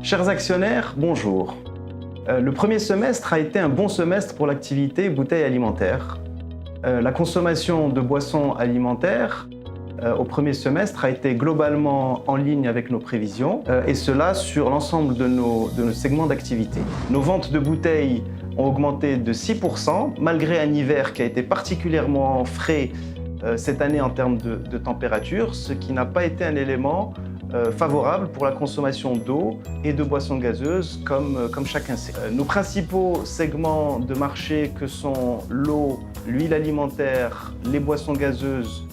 Chers actionnaires, bonjour. Le premier semestre a été un bon semestre pour l'activité bouteille alimentaire. La consommation de boissons alimentaires au premier semestre a été globalement en ligne avec nos prévisions, et cela sur l'ensemble de nos segments d'activité. Nos ventes de bouteilles ont augmenté de 6%, malgré un hiver qui a été particulièrement frais cette année en termes de température, ce qui n'a pas été un élément favorable pour la consommation d'eau et de boissons gazeuses comme chacun sait. Nos principaux segments de marché que sont l'eau, l'huile alimentaire, les boissons gazeuses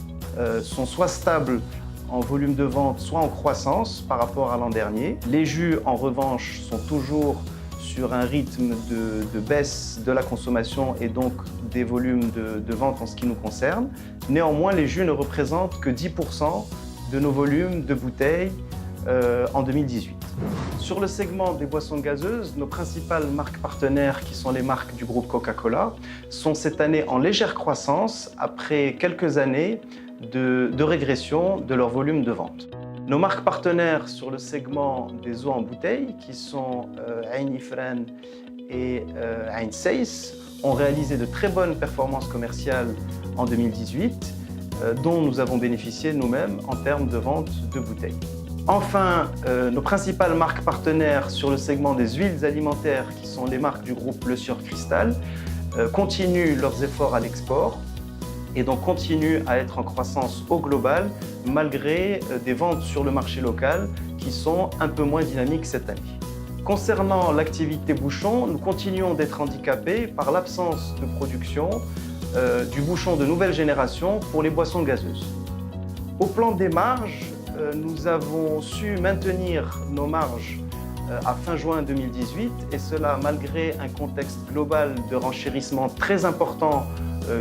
sont soit stables en volume de vente, soit en croissance par rapport à l'an dernier. Les jus, en revanche, sont toujours sur un rythme de baisse de la consommation et donc des volumes de vente en ce qui nous concerne. Néanmoins, les jus ne représentent que 10% de nos volumes de bouteilles en 2018. Sur le segment des boissons gazeuses, nos principales marques partenaires, qui sont les marques du groupe Coca-Cola, sont cette année en légère croissance après quelques années de régression de leur volume de vente. Nos marques partenaires sur le segment des eaux en bouteille, qui sont Ain Ifran et Ain Seis, ont réalisé de très bonnes performances commerciales en 2018, dont nous avons bénéficié nous-mêmes en termes de vente de bouteilles. Enfin, nos principales marques partenaires sur le segment des huiles alimentaires, qui sont les marques du groupe Le Sieur Cristal, continuent leurs efforts à l'export et donc continuent à être en croissance au global, malgré des ventes sur le marché local qui sont un peu moins dynamiques cette année. Concernant l'activité bouchon, nous continuons d'être handicapés par l'absence de production du bouchon de nouvelle génération pour les boissons gazeuses. Au plan des marges, nous avons su maintenir nos marges à fin juin 2018, et cela malgré un contexte global de renchérissement très important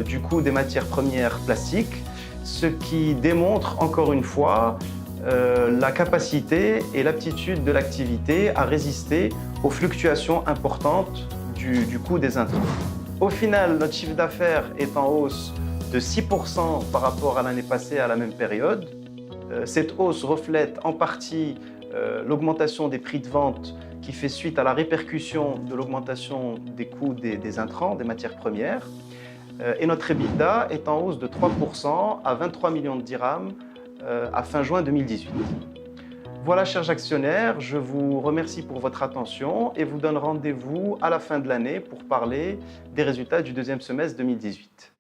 du coût des matières premières plastiques, ce qui démontre encore une fois la capacité et l'aptitude de l'activité à résister aux fluctuations importantes du coût des intrants. Au final, notre chiffre d'affaires est en hausse de 6% par rapport à l'année passée à la même période. Cette hausse reflète en partie l'augmentation des prix de vente qui fait suite à la répercussion de l'augmentation des coûts des intrants, des matières premières. Et notre EBITDA est en hausse de 3% à 23 millions de dirhams à fin juin 2018. Voilà, chers actionnaires, je vous remercie pour votre attention et vous donne rendez-vous à la fin de l'année pour parler des résultats du deuxième semestre 2018.